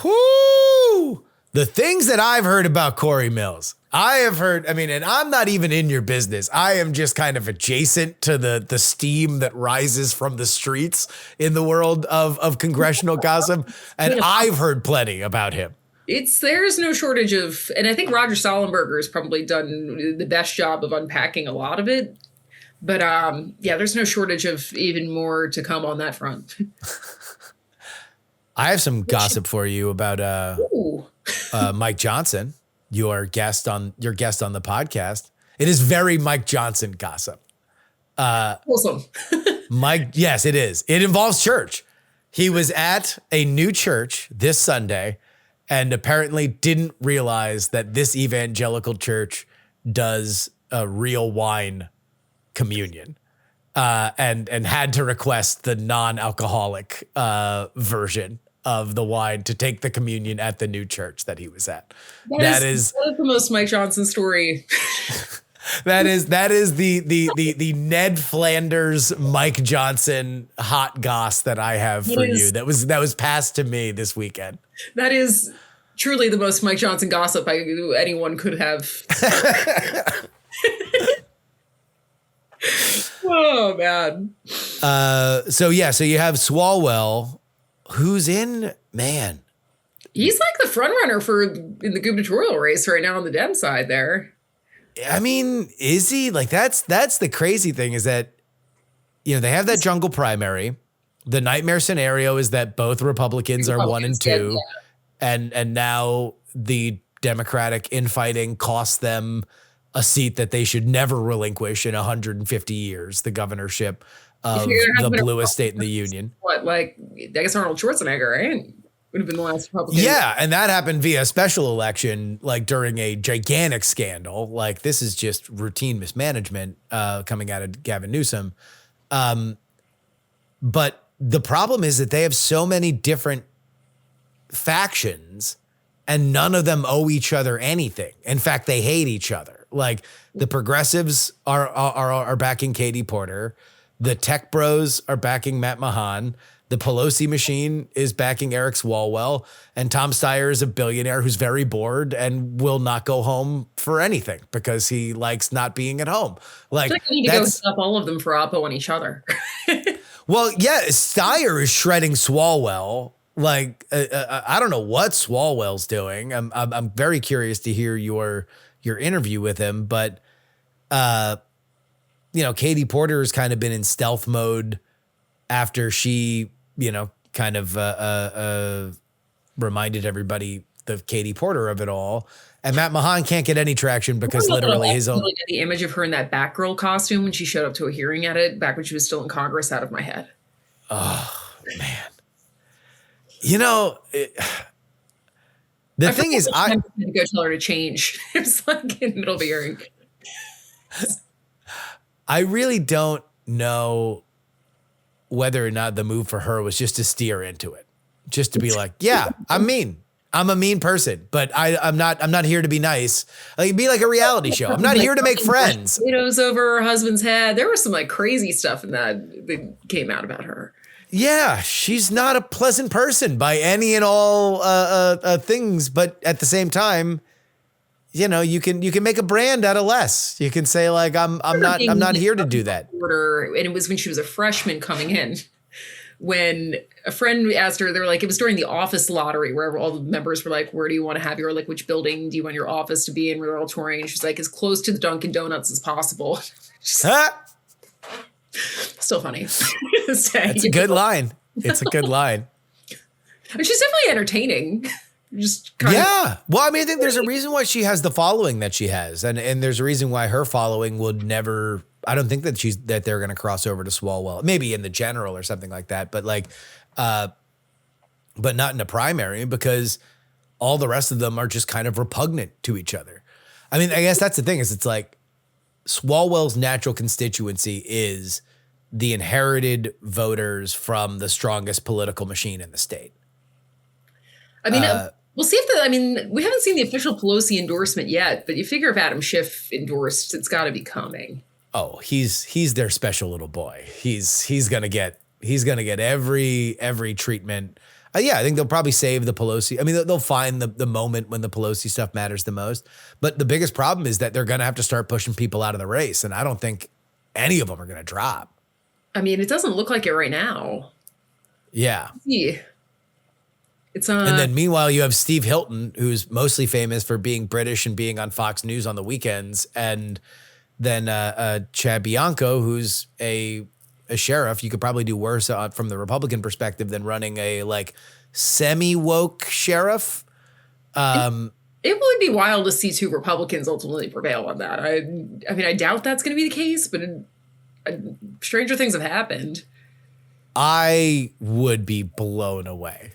Whoo! The things that I've heard about Corey Mills, I have heard, I mean, and I'm not even in your business. I am just kind of adjacent to the steam that rises from the streets in the world of congressional gossip. And I've heard plenty about him. There's no shortage of, and I think Roger Sollenberger has probably done the best job of unpacking a lot of it. But there's no shortage of even more to come on that front. I have some gossip for you about Mike Johnson, your guest on the podcast. It is very Mike Johnson gossip. Awesome. Mike, yes, it is. It involves church. He was at a new church this Sunday and apparently didn't realize that this evangelical church does a real wine communion, and had to request the non-alcoholic version of the wine to take the communion at the new church that he was at. That is the most Mike Johnson story. that is the Ned Flanders Mike Johnson hot goss that I have for you. That was passed to me this weekend. That is truly the most Mike Johnson gossip anyone could have. Oh man. So you have Swalwell, who's in, man. He's like the front runner in the gubernatorial race right now on the Dem side there. I mean, is he? Like that's the crazy thing is that, they have that jungle primary. The nightmare scenario is that both Republicans are 1 and 2. And now the Democratic infighting costs them a seat that they should never relinquish in 150 years, the governorship of the bluest state in the union. What, like, I guess Arnold Schwarzenegger, right? Would have been the last Republican. Yeah, and that happened via special election, like during a gigantic scandal. Like, this is just routine mismanagement coming out of Gavin Newsom. But the problem is that they have so many different factions and none of them owe each other anything. In fact, they hate each other. Like the progressives are backing Katie Porter. The tech bros are backing Matt Mahan. The Pelosi machine is backing Eric Swalwell, and Tom Steyer is a billionaire who's very bored and will not go home for anything because he likes not being at home. I feel like we need to go stop all of them for oppo on each other. Well, yeah, Steyer is shredding Swalwell. Like, I don't know what Swalwell's doing. I'm very curious to hear your interview with him, but Katie Porter has kind of been in stealth mode after she, kind of reminded everybody, the Katie Porter of it all. And Matt Mahan can't get any traction because literally his own. The image of her in that Batgirl costume when she showed up to a hearing at it back when she was still in Congress out of my head. Oh, man. The thing is, I go tell her to change. It's like in the middle of a hearing. I really don't know whether or not the move for her was just to steer into it, just to be like, yeah, I'm mean. I'm a mean person, but I'm not here to be nice. Like, be like a reality show. I'm not here to make friends. Potatoes over her husband's head. There was some like crazy stuff in that came out about her. Yeah, she's not a pleasant person by any and all things, but at the same time, you can make a brand out of less. You can say like, I'm not here to do that. And it was when she was a freshman coming in, when a friend asked her, they were like, it was during the office lottery where all the members were like, where do you want to have your, like, which building do you want your office to be in? We were all touring. And she's like, as close to the Dunkin' Donuts as possible. Still funny. That's a good line. It's a good line. And she's definitely entertaining. Well, I mean, I think there's a reason why she has the following that she has. And there's a reason why her following would never, I don't think that they're going to cross over to Swalwell, maybe in the general or something like that. But like, but not in a primary, because all the rest of them are just kind of repugnant to each other. I mean, I guess that's the thing, is it's like Swalwell's natural constituency is the inherited voters from the strongest political machine in the state. I mean, we'll see if we haven't seen the official Pelosi endorsement yet, but you figure if Adam Schiff endorsed, it's got to be coming. Oh, he's their special little boy. He's gonna get every treatment. Yeah, I think they'll probably save the Pelosi. I mean, they'll find the moment when the Pelosi stuff matters the most. But the biggest problem is that they're gonna have to start pushing people out of the race, and I don't think any of them are gonna drop. I mean, it doesn't look like it right now. Yeah. It's and then meanwhile, you have Steve Hilton, who's mostly famous for being British and being on Fox News on the weekends, and then Chad Bianco, who's a sheriff. You could probably do worse from the Republican perspective than running a like semi-woke sheriff. It would be wild to see two Republicans ultimately prevail on that. I mean, I doubt that's going to be the case, but stranger things have happened. I would be blown away.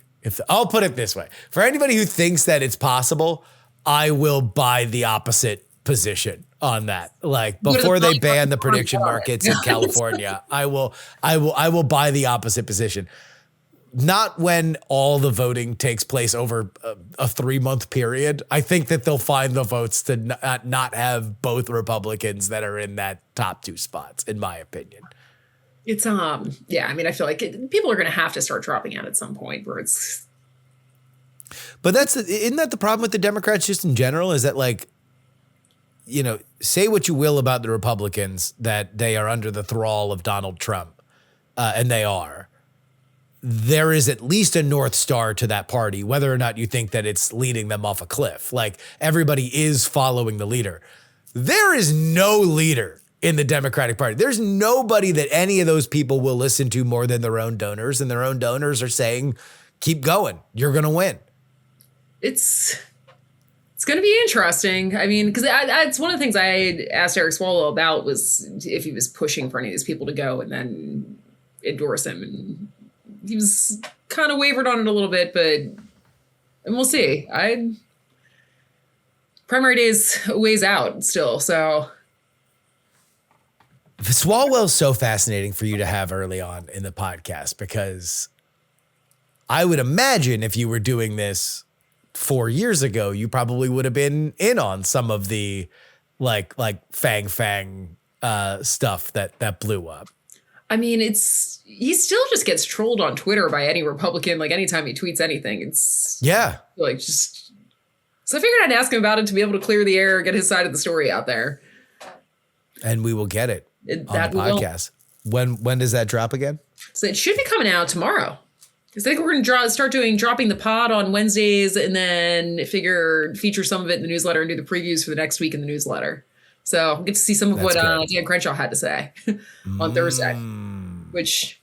I'll put it this way. For anybody who thinks that it's possible, I will buy the opposite position on that. Like, before they ban the prediction markets in California, I will buy the opposite position. Not when all the voting takes place over a 3-month period. I think that they'll find the votes to not have both Republicans that are in that top 2 spots, in my opinion. It's yeah, I mean, I feel like people are going to have to start dropping out at some point where it's. But isn't that the problem with the Democrats just in general, is that, like, say what you will about the Republicans, that they are under the thrall of Donald Trump, and they are. There is at least a North Star to that party, whether or not you think that it's leading them off a cliff. Like, everybody is following the leader. There is no leader in the Democratic Party. There's nobody that any of those people will listen to more than their own donors, and their own donors are saying, keep going. You're going to win. It's going to be interesting. I mean, because it's one of the things I asked Eric Swalwell about, was if he was pushing for any of these people to go and then endorse him. And he was kind of wavered on it a little bit, and we'll see. Primary day's a ways out still, so. Swalwell's so fascinating for you to have early on in the podcast, because I would imagine if you were doing this 4 years ago, you probably would have been in on some of the like Fang stuff that blew up. I mean, he still just gets trolled on Twitter by any Republican. Like anytime he tweets anything, it's like just. So I figured I'd ask him about it to be able to clear the air, get his side of the story out there. And we will get it on the podcast. When does that drop again? So it should be coming out tomorrow. Because I think we're going to start dropping the pod on Wednesdays, and then feature some of it in the newsletter and do the previews for the next week in the newsletter. So we'll get to see some of what Dan Crenshaw had to say on Thursday, which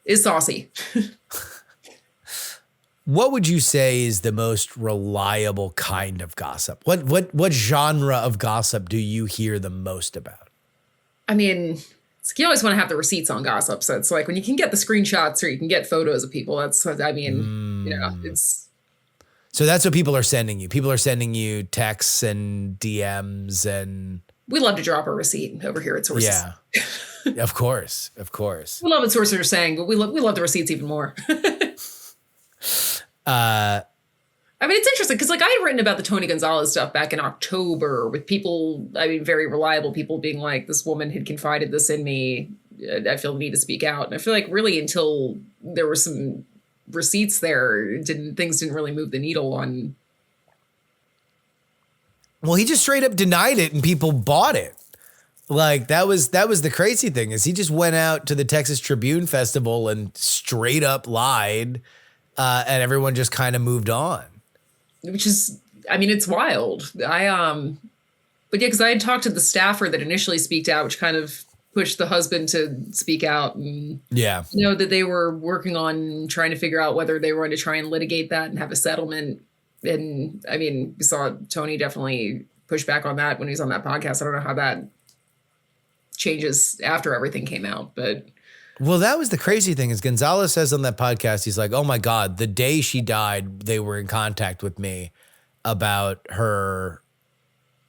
is saucy. What would you say is the most reliable kind of gossip? What genre of gossip do you hear the most about? I mean, you always want to have the receipts on gossip. So it's like when you can get the screenshots or you can get photos of people, it's. So that's what people are sending you. People are sending you texts and DMs and. We love to drop a receipt over here at Sources. Yeah, of course. We love what sources are saying, but we love the receipts even more. I mean, it's interesting because, like, I had written about the Tony Gonzalez stuff back in October with people, I mean, very reliable people being like, this woman had confided this in me. I feel the need to speak out. And I feel like really until there were some receipts there, things didn't really move the needle on. Well, he just straight up denied it and people bought it. Like that was the crazy thing is he just went out to the Texas Tribune Festival and straight up lied. And everyone just kind of moved on. Which is, I mean, it's wild. But yeah, because I had talked to the staffer that initially speaked out, which kind of pushed the husband to speak out. And that they were working on trying to figure out whether they were going to try and litigate that and have a settlement. And I mean, we saw Tony definitely push back on that when he was on that podcast. I don't know how that changes after everything came out, but. Well, that was the crazy thing is Gonzalez says on that podcast, he's like, oh my God, the day she died, they were in contact with me about her,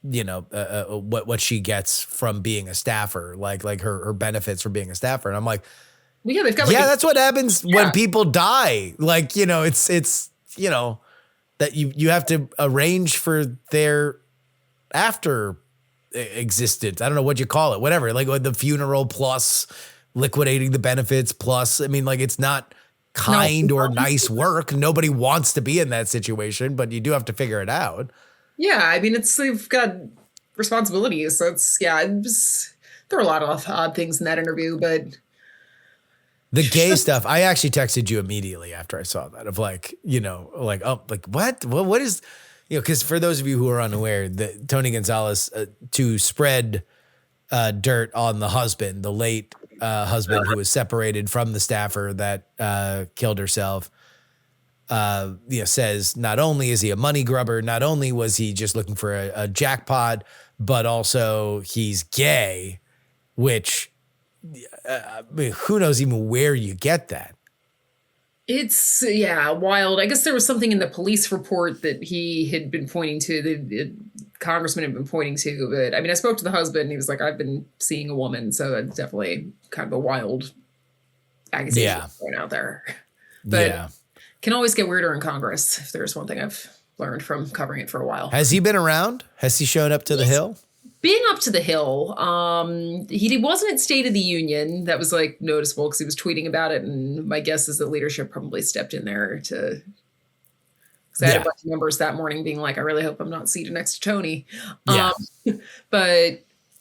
what she gets from being a staffer, like her benefits for being a staffer. And I'm like, well, yeah, they've got that's what happens when people die. Like, it's that you have to arrange for their after existence. I don't know what you call it, whatever, like the funeral plus liquidating the benefits plus, I mean, like it's not kind or nice work. Nobody wants to be in that situation, but you do have to figure it out. Yeah. I mean, they've got responsibilities. So there are a lot of odd things in that interview, but. The gay stuff, I actually texted you immediately after I saw that of what? Well, what is, because for those of you who are unaware, that Tony Gonzalez, to spread dirt on the husband, the late husband who was separated from the staffer that killed herself, says not only is he a money grubber, not only was he just looking for a jackpot, but also he's gay, which who knows even where you get that. It's, wild. I guess there was something in the police report that he had been pointing to, the congressman had been pointing to. But I mean, I spoke to the husband and he was like, I've been seeing a woman. So it's definitely kind of a wild accusation going out there. But can always get weirder in Congress, if there's one thing I've learned from covering it for a while. Has he been around? Has he shown up to the Hill? Being up to the Hill, he wasn't at State of the Union. That was like noticeable because he was tweeting about it. And my guess is that leadership probably stepped in there to. Because I had a bunch of members that morning being like, I really hope I'm not seated next to Tony. But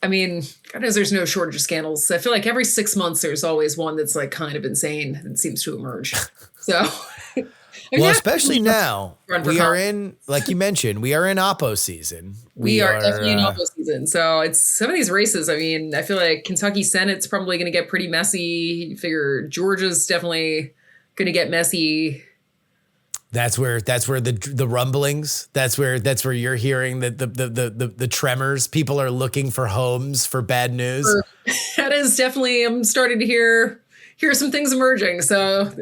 I mean, God knows there's no shortage of scandals. I feel like every 6 months there's always one that's like kind of insane that seems to emerge. So. Well, especially now, we are in, like you mentioned, we are in Oppo season. We are definitely in Oppo season. So it's some of these races. I mean, I feel like Kentucky Senate's probably going to get pretty messy. You figure Georgia's definitely going to get messy. That's where the rumblings. That's where you're hearing the tremors. People are looking for homes for bad news. That is definitely. I'm starting to hear some things emerging. So.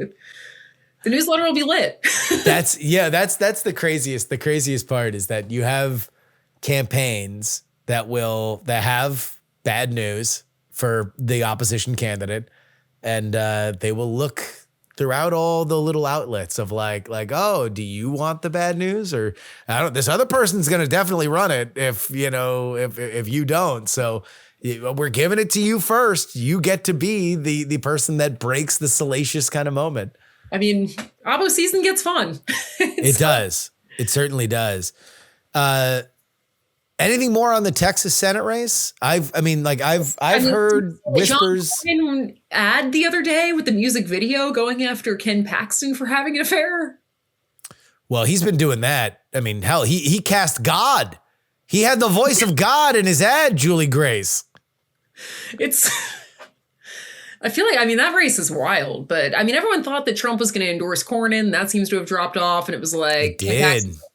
The newsletter will be lit. That's the craziest. The craziest part is that you have campaigns that have bad news for the opposition candidate, and they will look throughout all the little outlets of like, oh, do you want the bad news? Or this other person's going to definitely run it if you don't. So we're giving it to you first. You get to be the person that breaks the salacious kind of moment. I mean, Abo season gets fun. It does. It certainly does. Anything more on the Texas Senate race? I've heard whispers. John ad the other day with the music video going after Ken Paxton for having an affair. Well, he's been doing that. I mean, hell, he cast God. He had the voice of God in his ad, Juliegrace. I feel like, I mean, that race is wild, but I mean, everyone thought that Trump was going to endorse Cornyn. That seems to have dropped off. And it was like,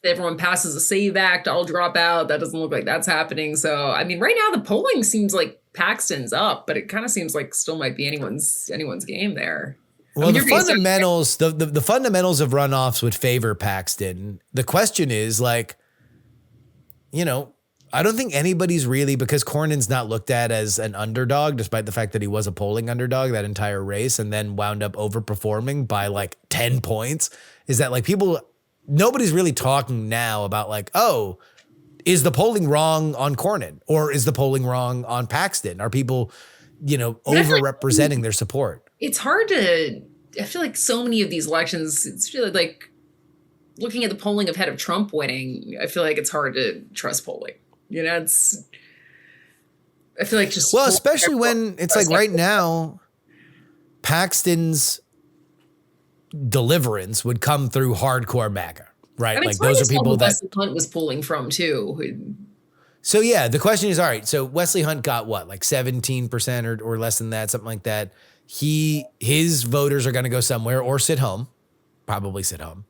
everyone passes a SAVE Act, I'll drop out. That doesn't look like that's happening. So, I mean, right now the polling seems like Paxton's up, but it kind of seems like still might be anyone's game there. Well, I mean, the fundamentals, the fundamentals of runoffs would favor Paxton. The question is like, you know, I don't think anybody's really, because Cornyn's not looked at as an underdog, despite the fact that he was a polling underdog that entire race and then wound up overperforming by like 10 points, is that like nobody's really talking now about like, oh, is the polling wrong on Cornyn or is the polling wrong on Paxton? Are people, you know, overrepresenting their support? It's hard to, I feel like so many of these elections, it's really like looking at the polling ahead of Trump winning, I feel like it's hard to trust polling. You know, I feel like just. Well, especially when it's like right now, Paxton's deliverance would come through hardcore MAGA, right? I mean, like those are people that Wesley Hunt was pulling from too. So yeah, the question is, all right, so Wesley Hunt got what, like 17% or less than that, something like that. His voters are going to go somewhere or sit home, probably sit home.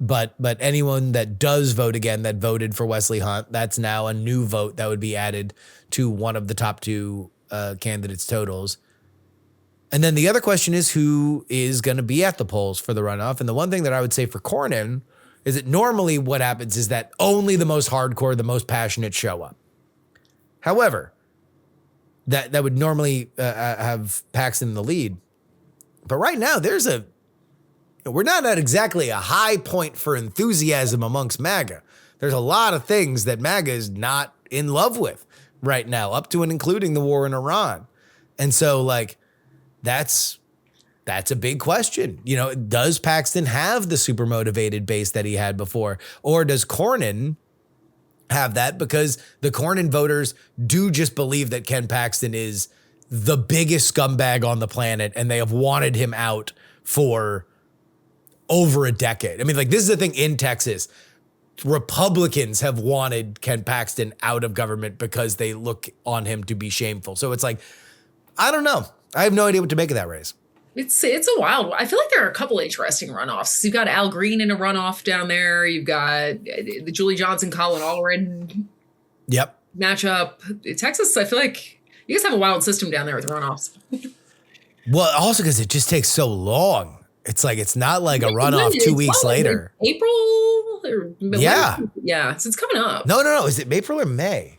But anyone that does vote again, that voted for Wesley Hunt, that's now a new vote that would be added to one of the top two candidates' totals. And then the other question is who is going to be at the polls for the runoff. And the one thing that I would say for Cornyn is that normally what happens is that only the most hardcore, the most passionate show up. However, that would normally have Paxton in the lead. But right now we're not at exactly a high point for enthusiasm amongst MAGA. There's a lot of things that MAGA is not in love with right now, up to and including the war in Iran. And so like, that's a big question. You know, does Paxton have the super motivated base that he had before? Or does Cornyn have that? Because the Cornyn voters do just believe that Ken Paxton is the biggest scumbag on the planet and they have wanted him out for over a decade. I mean, like, this is the thing in Texas. Republicans have wanted Ken Paxton out of government because they look on him to be shameful. So it's like, I don't know. I have no idea what to make of that race. It's a wild one. I feel like there are a couple interesting runoffs. You've got Al Green in a runoff down there. You've got the Julie Johnson, Colin Allred matchup. Texas, I feel like you guys have a wild system down there with runoffs. Well, also because it just takes so long. It's like, it's not like a runoff 2 weeks later. April? Yeah, so it's coming up. No. Is it April or May?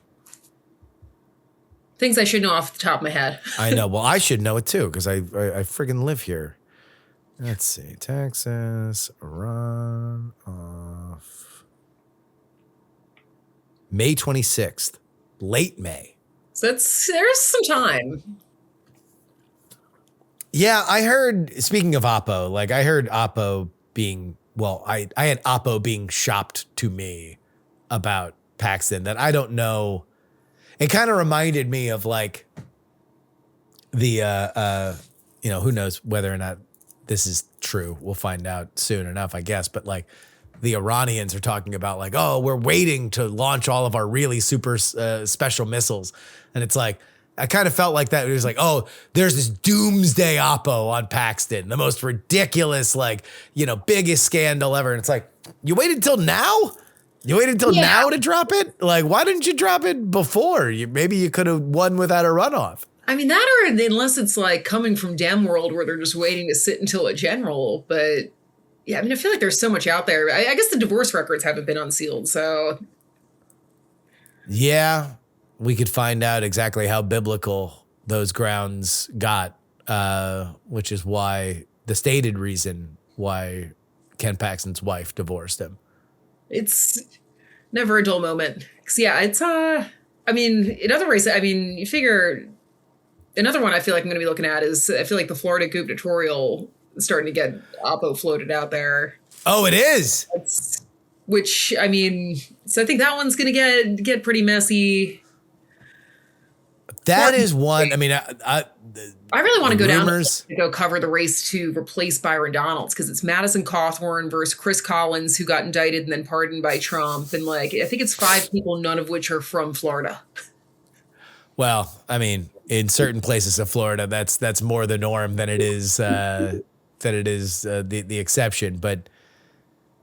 Things I should know off the top of my head. I know. Well, I should know it too because I friggin' live here. Let's see. Texas runoff. May 26th. Late May. So there's some time. Yeah, I heard, speaking of Oppo, like I heard Oppo being, well, I had Oppo being shopped to me about Paxton that I don't know. It kind of reminded me of like the, you know, who knows whether or not this is true. We'll find out soon enough, I guess. But like the Iranians are talking about like, oh, we're waiting to launch all of our really super special missiles. And it's like, I kind of felt like that. It was like, oh, there's this doomsday Oppo on Paxton, the most ridiculous, like, you know, biggest scandal ever. And it's like, you waited until now? You waited until now to drop it? Like, why didn't you drop it before? Maybe you could have won without a runoff. I mean, that or unless it's like coming from Dem World where they're just waiting to sit until a general. But yeah, I mean, I feel like there's so much out there. I guess the divorce records haven't been unsealed. So yeah. We could find out exactly how biblical those grounds got, which is why the stated reason why Ken Paxton's wife divorced him. It's never a dull moment. 'Cause yeah, it's I I mean, in other ways, I mean, you figure another one I feel like I'm going to be looking at is I feel like the Florida gubernatorial is starting to get oppo floated out there. Oh, it is. Which, I mean, so I think that one's going to get pretty messy. That is one. I mean, I really want to go rumors. down to go cover the race to replace Byron Donalds because it's Madison Cawthorn versus Chris Collins, who got indicted and then pardoned by Trump. And like, I think it's 5 people, none of which are from Florida. Well, I mean, in certain places of Florida, that's more the norm than it is the exception. But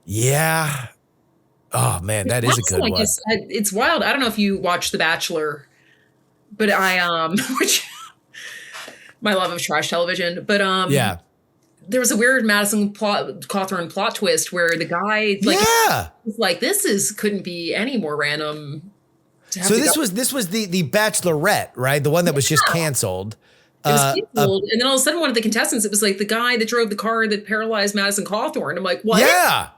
yeah, oh man, that is a good one. It's wild. I don't know if you watch The Bachelor, but which my love of trash television. But yeah, there was a weird Madison Cawthorn plot twist where the guy was like, this couldn't be any more random. So this was the Bachelorette, right? The one that was just canceled. It was canceled, and then all of a sudden, one of the contestants, it was like the guy that drove the car that paralyzed Madison Cawthorn. I'm like, what? Yeah,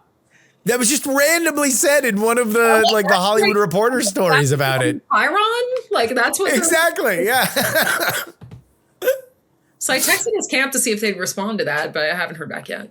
that was just randomly said in one of the the Hollywood Reporter stories about it. Chiron, like that's what exactly. Yeah. So I texted his camp to see if they'd respond to that, but I haven't heard back yet.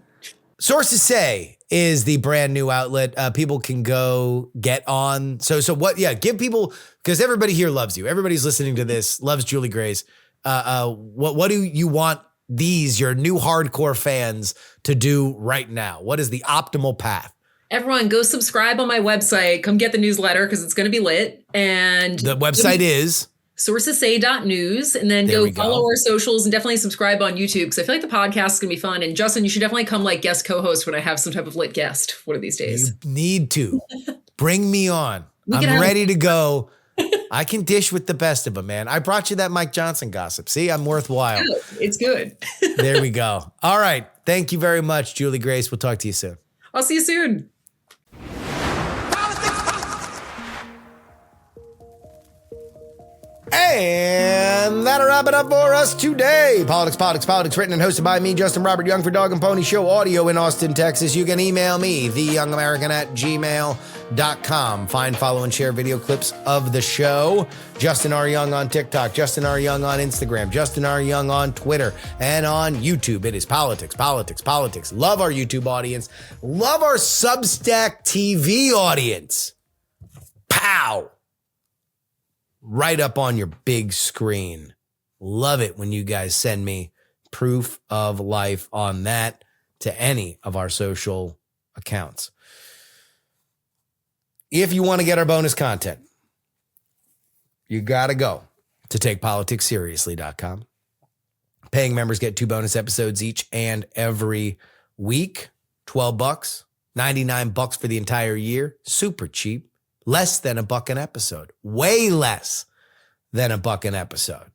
Sources Say is the brand new outlet. People can go get on. So what? Yeah, give people, because everybody here loves you. Everybody's listening to this loves Julie Grace. What do you want your new hardcore fans to do right now? What is the optimal path? Everyone, go subscribe on my website. Come get the newsletter because it's going to be lit. And the website is sourcessay.news, and then go follow our socials and definitely subscribe on YouTube because I feel like the podcast is going to be fun. And Justin, you should definitely come like guest co-host when I have some type of lit guest one of these days. You need to. Bring me on. I'm ready to go. I can dish with the best of them, man. I brought you that Mike Johnson gossip. See, I'm worthwhile. It's good. There we go. All right. Thank you very much, Julie Grace. We'll talk to you soon. I'll see you soon. And that'll wrap it up for us today. Politics, written and hosted by me, Justin Robert Young, for Dog and Pony Show Audio in Austin, Texas. You can email me, theyoungamerican@gmail.com. Find, follow, and share video clips of the show. Justin R. Young on TikTok, Justin R. Young on Instagram, Justin R. Young on Twitter, and on YouTube. It is politics. Love our YouTube audience. Love our Substack TV audience. Pow! Right up on your big screen. Love it when you guys send me proof of life on that to any of our social accounts. If you want to get our bonus content, you got to go to takepoliticsseriously.com. Paying members get 2 bonus episodes each and every week. $12, $99 for the entire year. Super cheap. Less than $1 an episode. Way less than $1 an episode.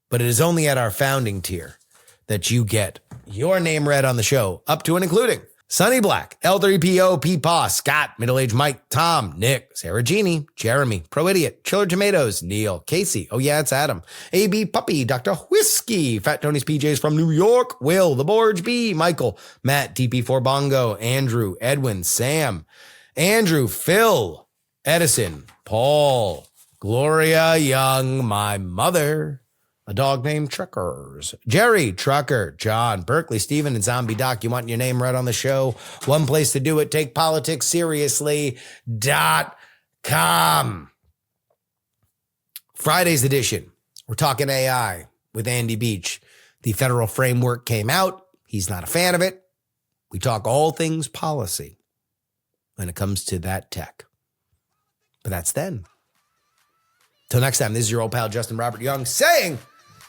But it is only at our founding tier that you get your name read on the show, up to and including Sonny Black, L3PO, Peepaw, Scott, Middle-Aged Mike, Tom, Nick, Sarah Jeannie, Jeremy, Pro Idiot, Chiller Tomatoes, Neil, Casey, oh yeah, it's Adam, AB Puppy, Dr. Whiskey, Fat Tony's PJs from New York, Will, The Borge B, Michael, Matt, DP4 Bongo, Andrew, Edwin, Sam, Andrew, Phil, Edison, Paul, Gloria Young, my mother, a dog named Truckers, Jerry, Trucker, John, Berkeley, Steven, and Zombie Doc. You want your name read on the show? One place to do it, takepoliticsseriously.com. Friday's edition, we're talking AI with Andy Beach. The federal framework came out. He's not a fan of it. We talk all things policy when it comes to that tech. But that's then. Till next time, this is your old pal Justin Robert Young saying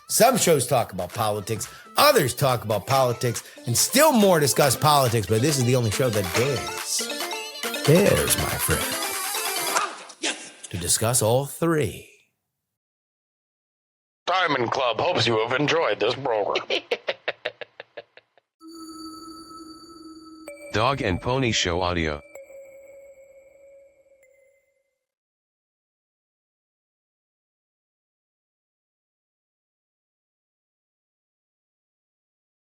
some shows talk about politics, others talk about politics, and still more discuss politics, but this is the only show that dares, my friend, to discuss all three. Diamond Club hopes you have enjoyed this program. Dog and Pony Show Audio.